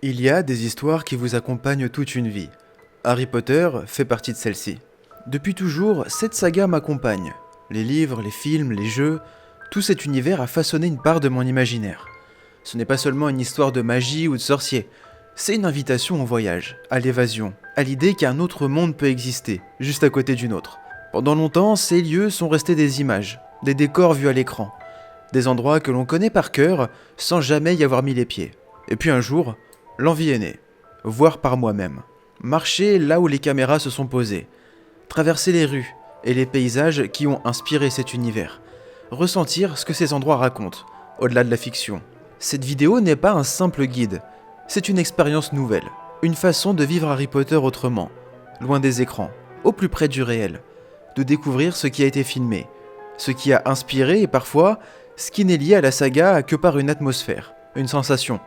Il y a des histoires qui vous accompagnent toute une vie. Harry Potter fait partie de celle-ci. Depuis toujours, cette saga m'accompagne. Les livres, les films, les jeux, tout cet univers a façonné une part de mon imaginaire. Ce n'est pas seulement une histoire de magie ou de sorciers, c'est une invitation au voyage, à l'évasion, à l'idée qu'un autre monde peut exister, juste à côté du nôtre. Pendant longtemps, ces lieux sont restés des images, des décors vus à l'écran, des endroits que l'on connaît par cœur sans jamais y avoir mis les pieds. Et puis un jour, l'envie est née, voir par moi-même, marcher là où les caméras se sont posées, traverser les rues et les paysages qui ont inspiré cet univers, ressentir ce que ces endroits racontent, au-delà de la fiction. Cette vidéo n'est pas un simple guide, c'est une expérience nouvelle, une façon de vivre Harry Potter autrement, loin des écrans, au plus près du réel, de découvrir ce qui a été filmé, ce qui a inspiré et parfois ce qui n'est lié à la saga que par une atmosphère, une sensation,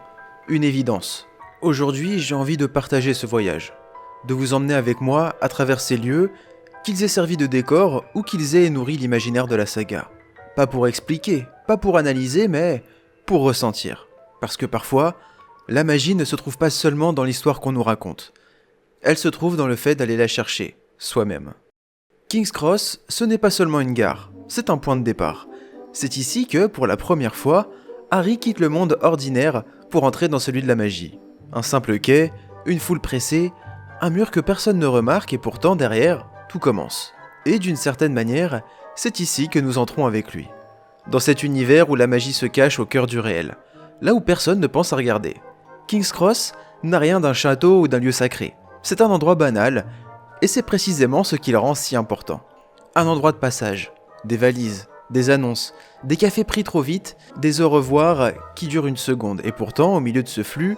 une évidence. Aujourd'hui, j'ai envie de partager ce voyage, de vous emmener avec moi à travers ces lieux, qu'ils aient servi de décor ou qu'ils aient nourri l'imaginaire de la saga. Pas pour expliquer, pas pour analyser, mais pour ressentir. Parce que parfois, la magie ne se trouve pas seulement dans l'histoire qu'on nous raconte. Elle se trouve dans le fait d'aller la chercher, soi-même. King's Cross, ce n'est pas seulement une gare, c'est un point de départ. C'est ici que, pour la première fois, Harry quitte le monde ordinaire pour entrer dans celui de la magie. Un simple quai, une foule pressée, un mur que personne ne remarque et pourtant derrière, tout commence. Et d'une certaine manière, c'est ici que nous entrons avec lui. Dans cet univers où la magie se cache au cœur du réel, là où personne ne pense à regarder. King's Cross n'a rien d'un château ou d'un lieu sacré. C'est un endroit banal, et c'est précisément ce qui le rend si important. Un endroit de passage, des valises, des annonces, des cafés pris trop vite, des au revoir qui durent une seconde, et pourtant, au milieu de ce flux,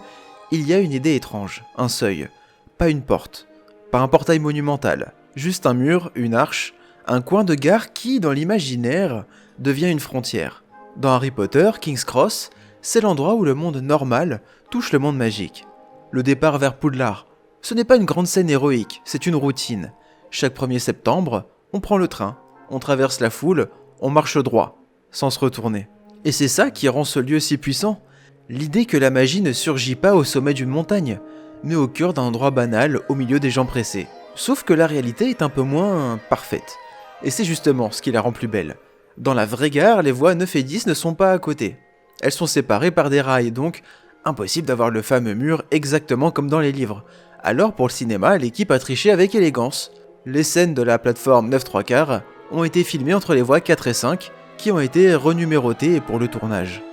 il y a une idée étrange, un seuil, pas une porte, pas un portail monumental, juste un mur, une arche, un coin de gare qui, dans l'imaginaire, devient une frontière. Dans Harry Potter, King's Cross, c'est l'endroit où le monde normal touche le monde magique. Le départ vers Poudlard, ce n'est pas une grande scène héroïque, c'est une routine. Chaque 1er septembre, on prend le train, on traverse la foule, on marche droit, sans se retourner. Et c'est ça qui rend ce lieu si puissant. L'idée que la magie ne surgit pas au sommet d'une montagne, mais au cœur d'un endroit banal au milieu des gens pressés. Sauf que la réalité est un peu moins parfaite. Et c'est justement ce qui la rend plus belle. Dans la vraie gare, les voies 9 et 10 ne sont pas à côté. Elles sont séparées par des rails, donc impossible d'avoir le fameux mur exactement comme dans les livres. Alors pour le cinéma, l'équipe a triché avec élégance. Les scènes de la plateforme 9/3 ont été filmées entre les voies 4 et 5, qui ont été renumérotées pour le tournage.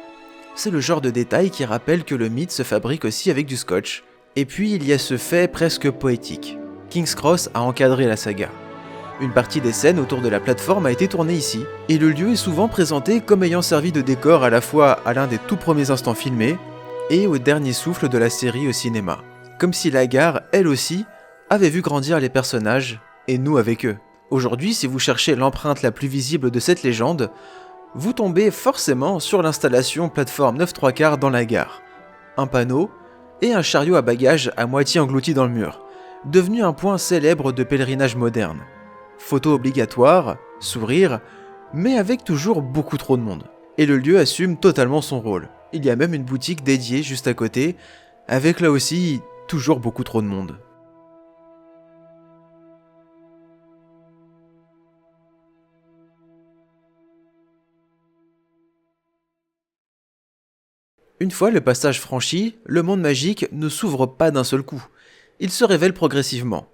C'est le genre de détail qui rappelle que le mythe se fabrique aussi avec du scotch. Et puis il y a ce fait presque poétique. King's Cross a encadré la saga. Une partie des scènes autour de la plateforme a été tournée ici, et le lieu est souvent présenté comme ayant servi de décor à la fois à l'un des tout premiers instants filmés et au dernier souffle de la série au cinéma. Comme si la gare, elle aussi, avait vu grandir les personnages, et nous avec eux. Aujourd'hui, si vous cherchez l'empreinte la plus visible de cette légende, vous tombez forcément sur l'installation plateforme 9/3 dans la gare. Un panneau et un chariot à bagages à moitié englouti dans le mur, devenu un point célèbre de pèlerinage moderne. Photo obligatoire, sourire, mais avec toujours beaucoup trop de monde. Et le lieu assume totalement son rôle. Il y a même une boutique dédiée juste à côté, avec là aussi toujours beaucoup trop de monde. Une fois le passage franchi, le monde magique ne s'ouvre pas d'un seul coup. Il se révèle progressivement.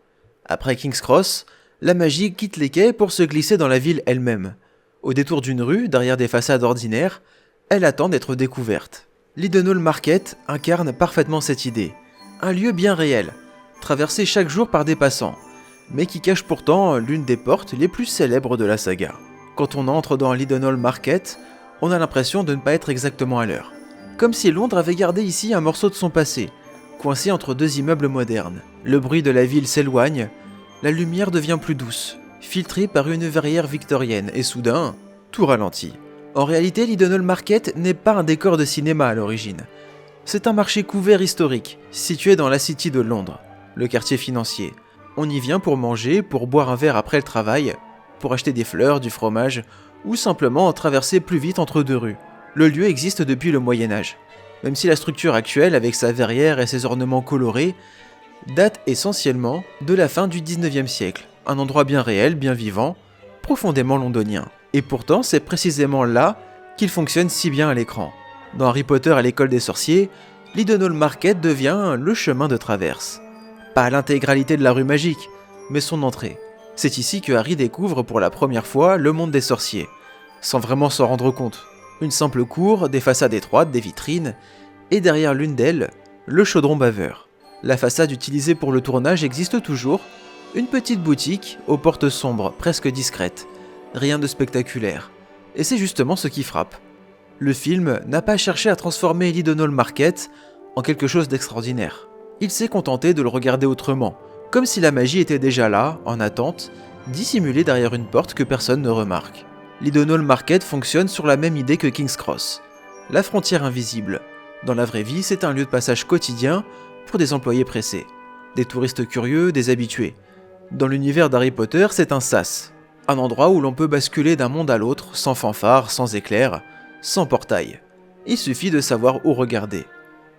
Après King's Cross, la magie quitte les quais pour se glisser dans la ville elle-même. Au détour d'une rue, derrière des façades ordinaires, elle attend d'être découverte. L'Edenhall Market incarne parfaitement cette idée. Un lieu bien réel, traversé chaque jour par des passants, mais qui cache pourtant l'une des portes les plus célèbres de la saga. Quand on entre dans l'Edenhall Market, on a l'impression de ne pas être exactement à l'heure. Comme si Londres avait gardé ici un morceau de son passé, coincé entre deux immeubles modernes. Le bruit de la ville s'éloigne, la lumière devient plus douce, filtrée par une verrière victorienne, et soudain, tout ralentit. En réalité, l'Edenhall Market n'est pas un décor de cinéma à l'origine. C'est un marché couvert historique, situé dans la City de Londres, le quartier financier. On y vient pour manger, pour boire un verre après le travail, pour acheter des fleurs, du fromage, ou simplement traverser plus vite entre deux rues. Le lieu existe depuis le Moyen-Âge. même si la structure actuelle, avec sa verrière et ses ornements colorés, date essentiellement de la fin du 19e siècle, un endroit bien réel, bien vivant, profondément londonien. Et pourtant, c'est précisément là qu'il fonctionne si bien à l'écran. Dans Harry Potter à l'école des sorciers, l'Edenhall Market devient le chemin de traverse. Pas l'intégralité de la rue magique, mais son entrée. C'est ici que Harry découvre pour la première fois le monde des sorciers, sans vraiment s'en rendre compte. Une simple cour, des façades étroites, des vitrines, et derrière l'une d'elles, le chaudron baveur. La façade utilisée pour le tournage existe toujours, une petite boutique aux portes sombres, presque discrètes. Rien de spectaculaire. Et c'est justement ce qui frappe. Le film n'a pas cherché à transformer l'Edenhall Market en quelque chose d'extraordinaire. Il s'est contenté de le regarder autrement, comme si la magie était déjà là, en attente, dissimulée derrière une porte que personne ne remarque. L'Edenhall Market fonctionne sur la même idée que King's Cross, la frontière invisible. Dans la vraie vie, c'est un lieu de passage quotidien pour des employés pressés, des touristes curieux, des habitués. Dans l'univers d'Harry Potter, c'est un sas, un endroit où l'on peut basculer d'un monde à l'autre, sans fanfare, sans éclair, sans portail. Il suffit de savoir où regarder.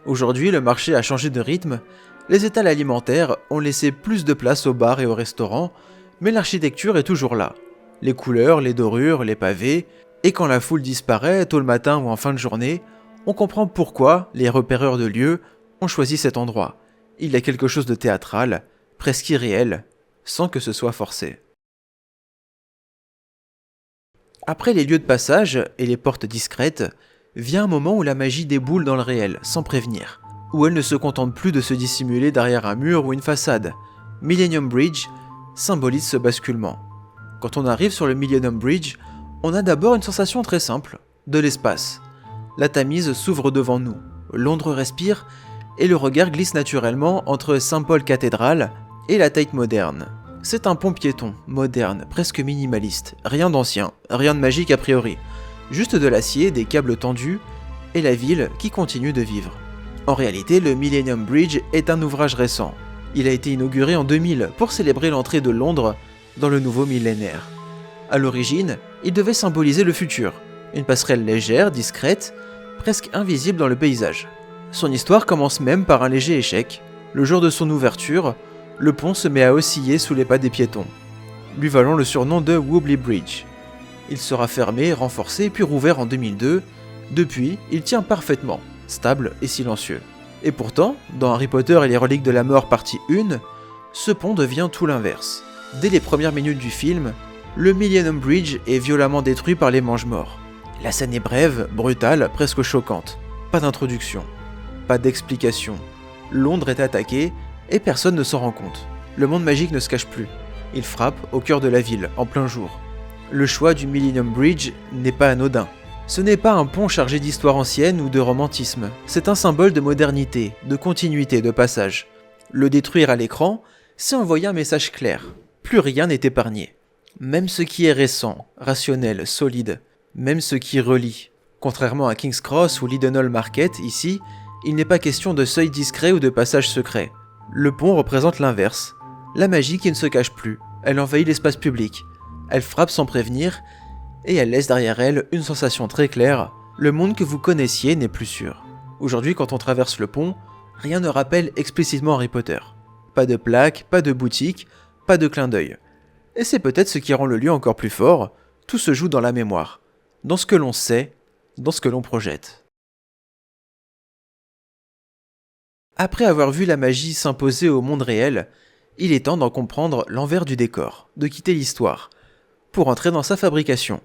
Aujourd'hui, le marché a changé de rythme, les étals alimentaires ont laissé plus de place aux bars et aux restaurants, mais l'architecture est toujours là. Les couleurs, les dorures, les pavés, et quand la foule disparaît, tôt le matin ou en fin de journée, on comprend pourquoi les repéreurs de lieux ont choisi cet endroit. Il y a quelque chose de théâtral, presque irréel, sans que ce soit forcé. Après les lieux de passage et les portes discrètes, vient un moment où la magie déboule dans le réel, sans prévenir, où elle ne se contente plus de se dissimuler derrière un mur ou une façade. Millennium Bridge symbolise ce basculement. Quand on arrive sur le Millennium Bridge, on a d'abord une sensation très simple, de l'espace. La Tamise s'ouvre devant nous, Londres respire, et le regard glisse naturellement entre St. Paul Cathédrale et la Tate moderne. C'est un pont piéton, moderne, presque minimaliste, rien d'ancien, rien de magique a priori, juste de l'acier, des câbles tendus, et la ville qui continue de vivre. En réalité, le Millennium Bridge est un ouvrage récent. Il a été inauguré en 2000 pour célébrer l'entrée de Londres dans le nouveau millénaire. À l'origine, il devait symboliser le futur, une passerelle légère, discrète, presque invisible dans le paysage. Son histoire commence même par un léger échec. Le jour de son ouverture, le pont se met à osciller sous les pas des piétons, lui valant le surnom de Wobbly Bridge. Il sera fermé, renforcé puis rouvert en 2002. Depuis, il tient parfaitement, stable et silencieux. Et pourtant, dans Harry Potter et les reliques de la mort partie 1, ce pont devient tout l'inverse. Dès les premières minutes du film, le Millennium Bridge est violemment détruit par les Mange-Morts. La scène est brève, brutale, presque choquante. Pas d'introduction, pas d'explication. Londres est attaquée et personne ne s'en rend compte. Le monde magique ne se cache plus. Il frappe au cœur de la ville, en plein jour. Le choix du Millennium Bridge n'est pas anodin. Ce n'est pas un pont chargé d'histoire ancienne ou de romantisme. C'est un symbole de modernité, de continuité, de passage. Le détruire à l'écran, c'est envoyer un message clair. Plus rien n'est épargné. Même ce qui est récent, rationnel, solide. Même ce qui relie. Contrairement à King's Cross ou l'Edenhall Market, ici, il n'est pas question de seuil discret ou de passage secret. Le pont représente l'inverse. La magie qui ne se cache plus. Elle envahit l'espace public. Elle frappe sans prévenir, et elle laisse derrière elle une sensation très claire. Le monde que vous connaissiez n'est plus sûr. Aujourd'hui, quand on traverse le pont, rien ne rappelle explicitement Harry Potter. Pas de plaque, pas de boutique, pas de clin d'œil. Et c'est peut-être ce qui rend le lieu encore plus fort. Tout se joue dans la mémoire. Dans ce que l'on sait, dans ce que l'on projette. Après avoir vu la magie s'imposer au monde réel, il est temps d'en comprendre l'envers du décor, de quitter l'histoire, pour entrer dans sa fabrication.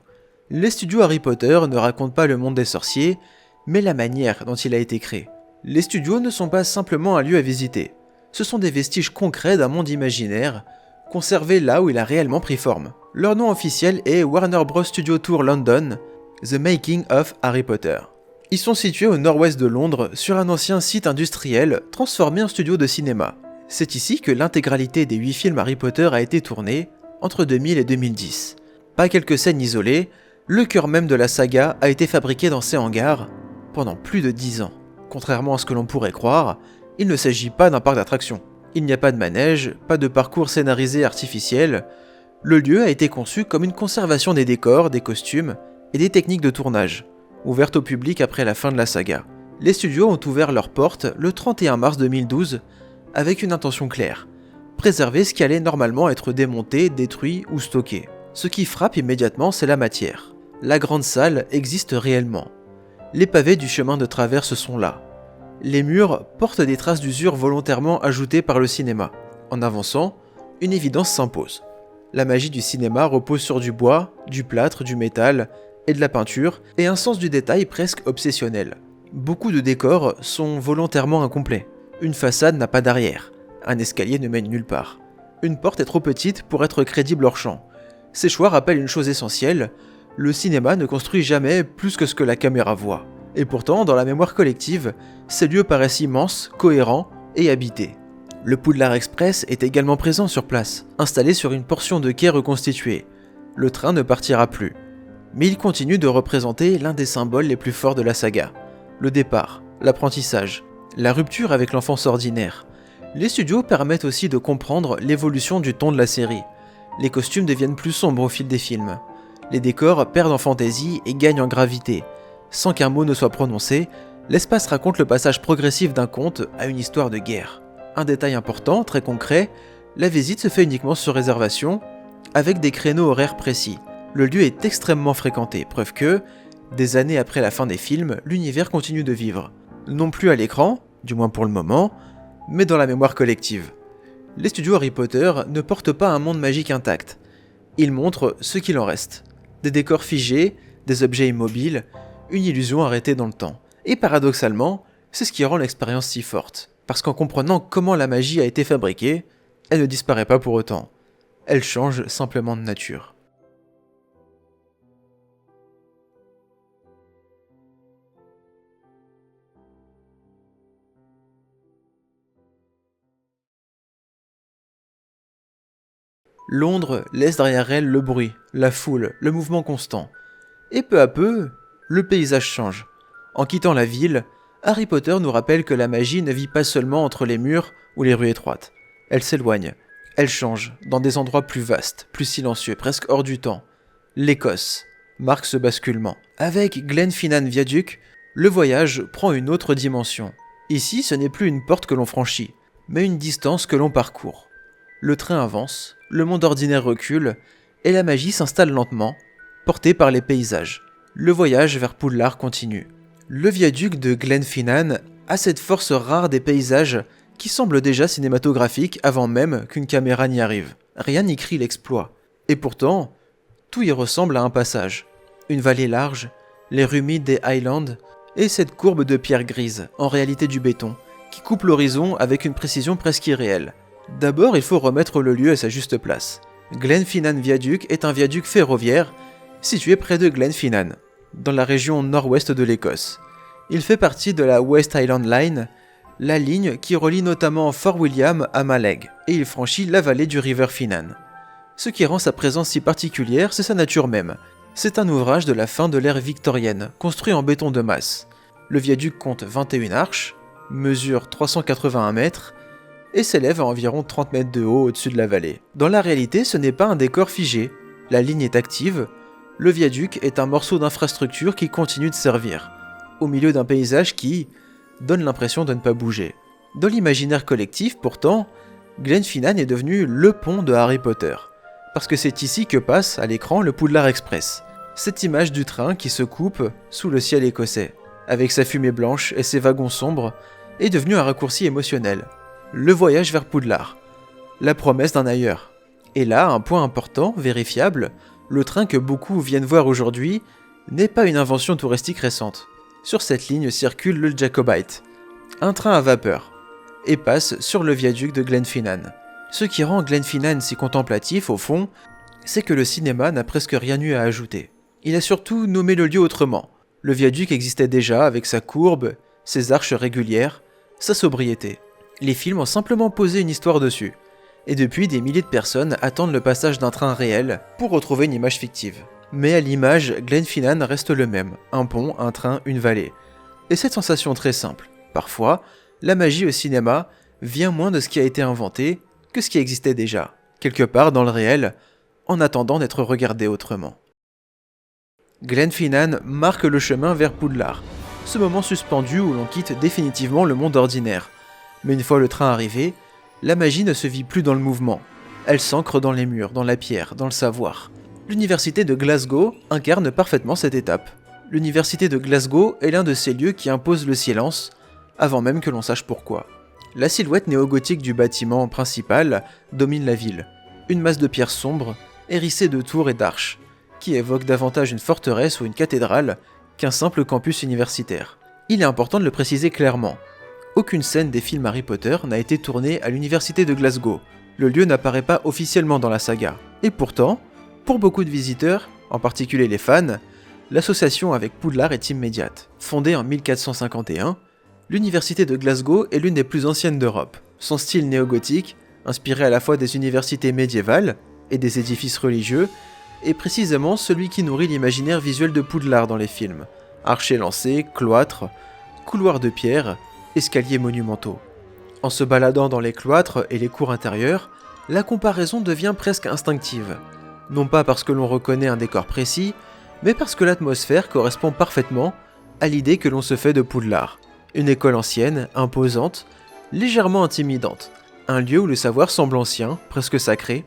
Les studios Harry Potter ne racontent pas le monde des sorciers, mais la manière dont il a été créé. Les studios ne sont pas simplement un lieu à visiter, ce sont des vestiges concrets d'un monde imaginaire, conservé là où il a réellement pris forme. Leur nom officiel est Warner Bros. Studio Tour London, The Making of Harry Potter. Ils sont situés au nord-ouest de Londres, sur un ancien site industriel transformé en studio de cinéma. C'est ici que l'intégralité des 8 films Harry Potter a été tournée, entre 2000 et 2010. Pas quelques scènes isolées, le cœur même de la saga a été fabriqué dans ces hangars pendant plus de 10 ans. Contrairement à ce que l'on pourrait croire, il ne s'agit pas d'un parc d'attractions. Il n'y a pas de manège, pas de parcours scénarisé artificiel. Le lieu a été conçu comme une conservation des décors, des costumes et des techniques de tournage, ouverte au public après la fin de la saga. Les studios ont ouvert leurs portes le 31 mars 2012 avec une intention claire: préserver ce qui allait normalement être démonté, détruit ou stocké. Ce qui frappe immédiatement, c'est la matière. La grande salle existe réellement. Les pavés du chemin de traverse sont là. Les murs portent des traces d'usure volontairement ajoutées par le cinéma. En avançant, une évidence s'impose. La magie du cinéma repose sur du bois, du plâtre, du métal et de la peinture, et un sens du détail presque obsessionnel. Beaucoup de décors sont volontairement incomplets. Une façade n'a pas d'arrière. Un escalier ne mène nulle part. Une porte est trop petite pour être crédible hors champ. Ces choix rappellent une chose essentielle: le cinéma ne construit jamais plus que ce que la caméra voit. Et pourtant, dans la mémoire collective, ces lieux paraissent immenses, cohérents et habités. Le Poudlard Express est également présent sur place, installé sur une portion de quai reconstituée. Le train ne partira plus. Mais il continue de représenter l'un des symboles les plus forts de la saga. Le départ, l'apprentissage, la rupture avec l'enfance ordinaire. Les studios permettent aussi de comprendre l'évolution du ton de la série. Les costumes deviennent plus sombres au fil des films. Les décors perdent en fantaisie et gagnent en gravité. Sans qu'un mot ne soit prononcé, l'espace raconte le passage progressif d'un conte à une histoire de guerre. Un détail important, très concret, la visite se fait uniquement sur réservation, avec des créneaux horaires précis. Le lieu est extrêmement fréquenté, preuve que, des années après la fin des films, l'univers continue de vivre. Non plus à l'écran, du moins pour le moment, mais dans la mémoire collective. Les studios Harry Potter ne portent pas un monde magique intact. Ils montrent ce qu'il en reste. Des décors figés, des objets immobiles, une illusion arrêtée dans le temps. Et paradoxalement, c'est ce qui rend l'expérience si forte. Parce qu'en comprenant comment la magie a été fabriquée, elle ne disparaît pas pour autant. Elle change simplement de nature. Londres laisse derrière elle le bruit, la foule, le mouvement constant. Et peu à peu, le paysage change. En quittant la ville, Harry Potter nous rappelle que la magie ne vit pas seulement entre les murs ou les rues étroites. Elle s'éloigne, elle change, dans des endroits plus vastes, plus silencieux, presque hors du temps. L'Écosse marque ce basculement. Avec Glenfinnan Viaduct, le voyage prend une autre dimension. Ici, ce n'est plus une porte que l'on franchit, mais une distance que l'on parcourt. Le train avance, le monde ordinaire recule, et la magie s'installe lentement, portée par les paysages. Le voyage vers Poudlard continue. Le viaduc de Glenfinnan a cette force rare des paysages qui semble déjà cinématographique avant même qu'une caméra n'y arrive. Rien n'y crie l'exploit. Et pourtant, tout y ressemble à un passage. Une vallée large, les rues humides des Highlands, et cette courbe de pierre grise, en réalité du béton, qui coupe l'horizon avec une précision presque irréelle. D'abord, il faut remettre le lieu à sa juste place. Glenfinnan Viaduc est un viaduc ferroviaire situé près de Glenfinnan, dans la région nord-ouest de l'Écosse. Il fait partie de la West Highland Line, la ligne qui relie notamment Fort William à Mallaig, et il franchit la vallée du River Finnan. Ce qui rend sa présence si particulière, c'est sa nature même. C'est un ouvrage de la fin de l'ère victorienne, construit en béton de masse. Le viaduc compte 21 arches, mesure 381 mètres, et s'élève à environ 30 mètres de haut au-dessus de la vallée. Dans la réalité, ce n'est pas un décor figé. La ligne est active. Le viaduc est un morceau d'infrastructure qui continue de servir, au milieu d'un paysage qui donne l'impression de ne pas bouger. Dans l'imaginaire collectif, pourtant, Glenfinnan est devenu le pont de Harry Potter, parce que c'est ici que passe, à l'écran, le Poudlard Express. Cette image du train qui se coupe sous le ciel écossais, avec sa fumée blanche et ses wagons sombres, est devenu un raccourci émotionnel. Le voyage vers Poudlard, la promesse d'un ailleurs. Et là, un point important, vérifiable, le train que beaucoup viennent voir aujourd'hui n'est pas une invention touristique récente. Sur cette ligne circule le Jacobite, un train à vapeur, et passe sur le viaduc de Glenfinnan. Ce qui rend Glenfinnan si contemplatif, au fond, c'est que le cinéma n'a presque rien eu à ajouter. Il a surtout nommé le lieu autrement. Le viaduc existait déjà avec sa courbe, ses arches régulières, sa sobriété. Les films ont simplement posé une histoire dessus. Et depuis, des milliers de personnes attendent le passage d'un train réel pour retrouver une image fictive. Mais à l'image, Glenfinnan reste le même. Un pont, un train, une vallée. Et cette sensation très simple. Parfois, la magie au cinéma vient moins de ce qui a été inventé que ce qui existait déjà, quelque part dans le réel, en attendant d'être regardé autrement. Glenfinnan marque le chemin vers Poudlard. ce moment suspendu où l'on quitte définitivement le monde ordinaire. Mais une fois le train arrivé, la magie ne se vit plus dans le mouvement. Elle s'ancre dans les murs, dans la pierre, dans le savoir. L'université de Glasgow incarne parfaitement cette étape. L'université de Glasgow est l'un de ces lieux qui imposent le silence, avant même que l'on sache pourquoi. La silhouette néo-gothique du bâtiment principal domine la ville. Une masse de pierres sombres, hérissée de tours et d'arches, qui évoque davantage une forteresse ou une cathédrale qu'un simple campus universitaire. Il est important de le préciser clairement. Aucune scène des films Harry Potter n'a été tournée à l'université de Glasgow. Le lieu n'apparaît pas officiellement dans la saga. Et pourtant, pour beaucoup de visiteurs, en particulier les fans, l'association avec Poudlard est immédiate. Fondée en 1451, l'université de Glasgow est l'une des plus anciennes d'Europe. Son style néo-gothique, inspiré à la fois des universités médiévales et des édifices religieux, est précisément celui qui nourrit l'imaginaire visuel de Poudlard dans les films. Archers lancés, cloîtres, couloirs de pierre, escaliers monumentaux. En se baladant dans les cloîtres et les cours intérieures, la comparaison devient presque instinctive. Non pas parce que l'on reconnaît un décor précis, mais parce que l'atmosphère correspond parfaitement à l'idée que l'on se fait de Poudlard. Une école ancienne, imposante, légèrement intimidante. Un lieu où le savoir semble ancien, presque sacré,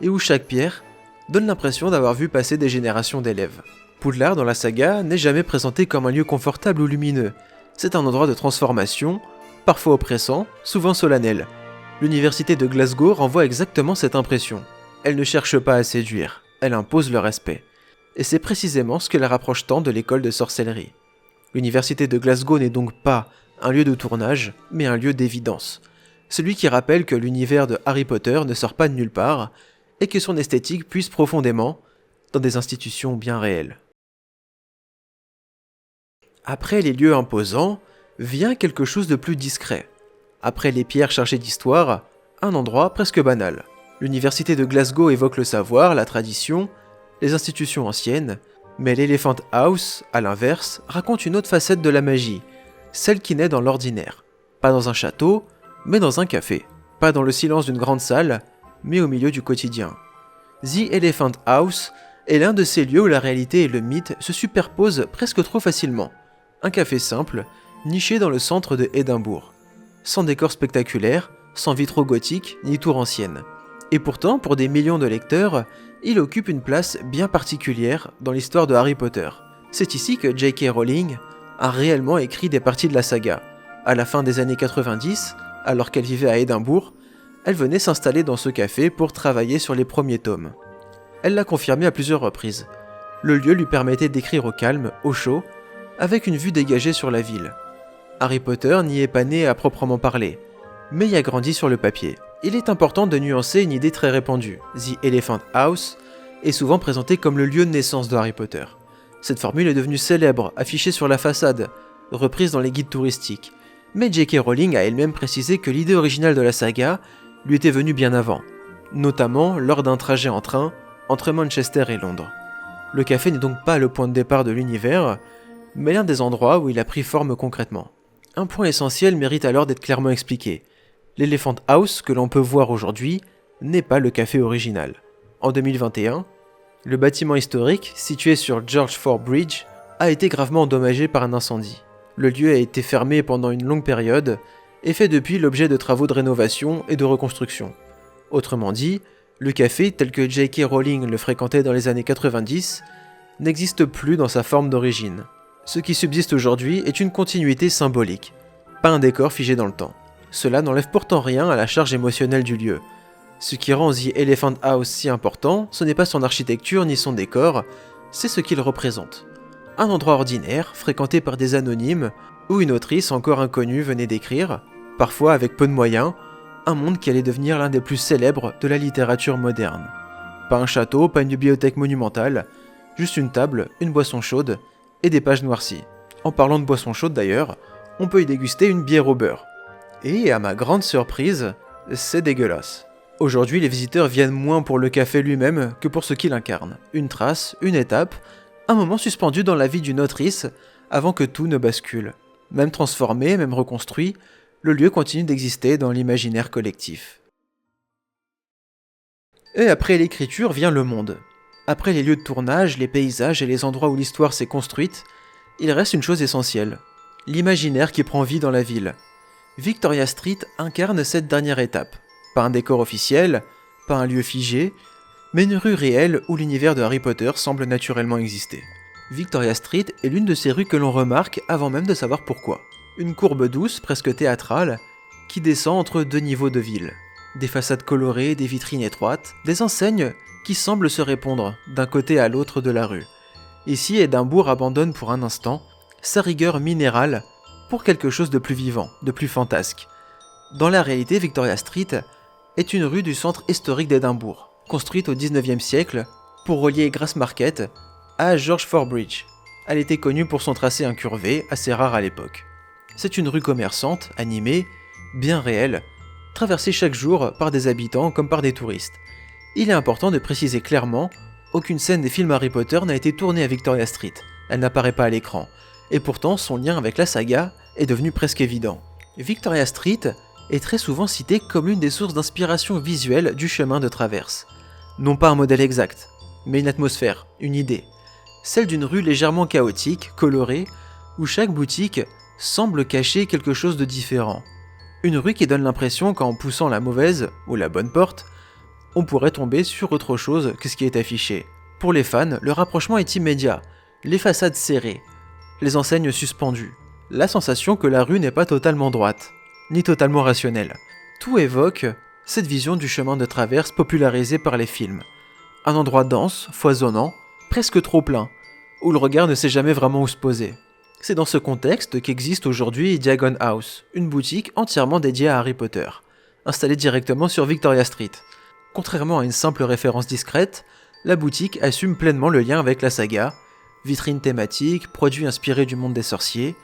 et où chaque pierre donne l'impression d'avoir vu passer des générations d'élèves. Poudlard dans la saga n'est jamais présenté comme un lieu confortable ou lumineux. C'est un endroit de transformation, parfois oppressant, souvent solennel. L'université de Glasgow renvoie exactement cette impression. Elle ne cherche pas à séduire, elle impose le respect. Et c'est précisément ce qui la rapproche tant de l'école de sorcellerie. L'université de Glasgow n'est donc pas un lieu de tournage, mais un lieu d'évidence. Celui qui rappelle que l'univers de Harry Potter ne sort pas de nulle part, et que son esthétique puise profondément dans des institutions bien réelles. Après les lieux imposants, vient quelque chose de plus discret. Après les pierres chargées d'histoire, un endroit presque banal. L'université de Glasgow évoque le savoir, la tradition, les institutions anciennes, mais l'Elephant House, à l'inverse, raconte une autre facette de la magie, celle qui naît dans l'ordinaire. Pas dans un château, mais dans un café. Pas dans le silence d'une grande salle, mais au milieu du quotidien. The Elephant House est l'un de ces lieux où la réalité et le mythe se superposent presque trop facilement. Un café simple, niché dans le centre de Édimbourg. Sans décor spectaculaire, sans vitraux gothiques, ni tours anciennes. Et pourtant, pour des millions de lecteurs, il occupe une place bien particulière dans l'histoire de Harry Potter. C'est ici que J.K. Rowling a réellement écrit des parties de la saga. À la fin des années 90, alors qu'elle vivait à Édimbourg, elle venait s'installer dans ce café pour travailler sur les premiers tomes. Elle l'a confirmé à plusieurs reprises. Le lieu lui permettait d'écrire au calme, au chaud, avec une vue dégagée sur la ville. Harry Potter n'y est pas né à proprement parler, mais y a grandi sur le papier. Il est important de nuancer une idée très répandue. The Elephant House est souvent présenté comme le lieu de naissance de Harry Potter. Cette formule est devenue célèbre, affichée sur la façade, reprise dans les guides touristiques. Mais J.K. Rowling a elle-même précisé que l'idée originale de la saga lui était venue bien avant, notamment lors d'un trajet en train entre Manchester et Londres. Le café n'est donc pas le point de départ de l'univers, mais l'un des endroits où il a pris forme concrètement. Un point essentiel mérite alors d'être clairement expliqué. L'Elephant House que l'on peut voir aujourd'hui n'est pas le café original. En 2021, le bâtiment historique, situé sur George Fort Bridge, a été gravement endommagé par un incendie. Le lieu a été fermé pendant une longue période et fait depuis l'objet de travaux de rénovation et de reconstruction. Autrement dit, le café tel que J.K. Rowling le fréquentait dans les années 90 n'existe plus dans sa forme d'origine. Ce qui subsiste aujourd'hui est une continuité symbolique, pas un décor figé dans le temps. Cela n'enlève pourtant rien à la charge émotionnelle du lieu. Ce qui rend The Elephant House si important, ce n'est pas son architecture ni son décor, c'est ce qu'il représente. Un endroit ordinaire, fréquenté par des anonymes, où une autrice encore inconnue venait d'écrire, parfois avec peu de moyens, un monde qui allait devenir l'un des plus célèbres de la littérature moderne. Pas un château, pas une bibliothèque monumentale, juste une table, une boisson chaude et des pages noircies. En parlant de boisson chaude d'ailleurs, on peut y déguster une bière au beurre. Et à ma grande surprise, c'est dégueulasse. Aujourd'hui, les visiteurs viennent moins pour le café lui-même que pour ce qu'il incarne. Une trace, une étape, un moment suspendu dans la vie d'une autrice avant que tout ne bascule. Même transformé, même reconstruit, le lieu continue d'exister dans l'imaginaire collectif. Et après l'écriture vient le monde. Après les lieux de tournage, les paysages et les endroits où l'histoire s'est construite, il reste une chose essentielle, l'imaginaire qui prend vie dans la ville. Victoria Street incarne cette dernière étape. Pas un décor officiel, pas un lieu figé, mais une rue réelle où l'univers de Harry Potter semble naturellement exister. Victoria Street est l'une de ces rues que l'on remarque avant même de savoir pourquoi. Une courbe douce, presque théâtrale, qui descend entre deux niveaux de ville. Des façades colorées, des vitrines étroites, des enseignes qui semblent se répondre d'un côté à l'autre de la rue. Ici, Édimbourg abandonne pour un instant sa rigueur minérale pour quelque chose de plus vivant, de plus fantasque. Dans la réalité, Victoria Street est une rue du centre historique d'Édimbourg, construite au 19e siècle pour relier Grassmarket à George Fort Bridge. Elle était connue pour son tracé incurvé, assez rare à l'époque. C'est une rue commerçante, animée, bien réelle, traversée chaque jour par des habitants comme par des touristes. Il est important de préciser clairement, aucune scène des films Harry Potter n'a été tournée à Victoria Street, elle n'apparaît pas à l'écran, et pourtant son lien avec la saga est devenu presque évident. Victoria Street est très souvent citée comme l'une des sources d'inspiration visuelle du chemin de traverse. Non pas un modèle exact, mais une atmosphère, une idée. Celle d'une rue légèrement chaotique, colorée, où chaque boutique semble cacher quelque chose de différent. Une rue qui donne l'impression qu'en poussant la mauvaise ou la bonne porte, on pourrait tomber sur autre chose que ce qui est affiché. Pour les fans, le rapprochement est immédiat, les façades serrées, les enseignes suspendues, la sensation que la rue n'est pas totalement droite, ni totalement rationnelle. Tout évoque cette vision du chemin de traverse popularisé par les films. Un endroit dense, foisonnant, presque trop plein, où le regard ne sait jamais vraiment où se poser. C'est dans ce contexte qu'existe aujourd'hui Diagon House, une boutique entièrement dédiée à Harry Potter, installée directement sur Victoria Street. Contrairement à une simple référence discrète, la boutique assume pleinement le lien avec la saga, vitrines thématiques, produits inspirés du monde des sorciers,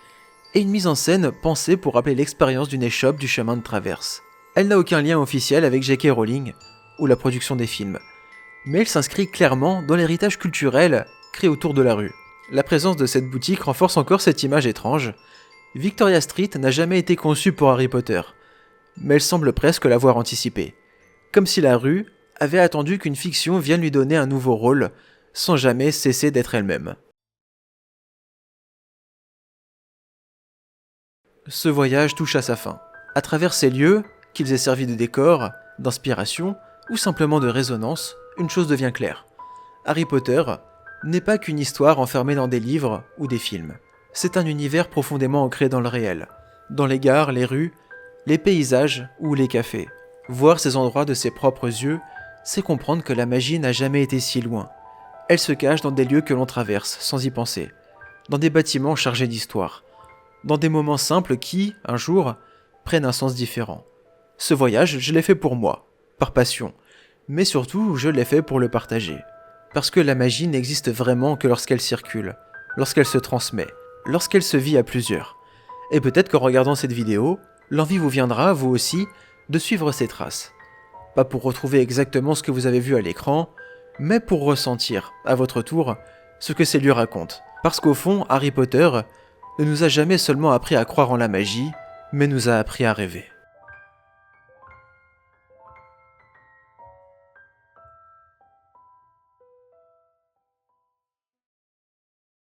et une mise en scène pensée pour rappeler l'expérience d'une échoppe du chemin de traverse. Elle n'a aucun lien officiel avec J.K. Rowling ou la production des films, mais elle s'inscrit clairement dans l'héritage culturel créé autour de la rue. La présence de cette boutique renforce encore cette image étrange. Victoria Street n'a jamais été conçue pour Harry Potter, mais elle semble presque l'avoir anticipée. Comme si la rue avait attendu qu'une fiction vienne lui donner un nouveau rôle, sans jamais cesser d'être elle-même. Ce voyage touche à sa fin. À travers ces lieux, qu'ils aient servi de décor, d'inspiration ou simplement de résonance, une chose devient claire. Harry Potter n'est pas qu'une histoire enfermée dans des livres ou des films. C'est un univers profondément ancré dans le réel, dans les gares, les rues, les paysages ou les cafés. Voir ces endroits de ses propres yeux, c'est comprendre que la magie n'a jamais été si loin. Elle se cache dans des lieux que l'on traverse sans y penser, dans des bâtiments chargés d'histoire, dans des moments simples qui, un jour, prennent un sens différent. Ce voyage, je l'ai fait pour moi, par passion, mais surtout, je l'ai fait pour le partager. Parce que la magie n'existe vraiment que lorsqu'elle circule, lorsqu'elle se transmet, lorsqu'elle se vit à plusieurs. Et peut-être qu'en regardant cette vidéo, l'envie vous viendra, vous aussi, de suivre ces traces. Pas pour retrouver exactement ce que vous avez vu à l'écran, mais pour ressentir, à votre tour, ce que ces lieux racontent. Parce qu'au fond, Harry Potter ne nous a jamais seulement appris à croire en la magie, mais nous a appris à rêver.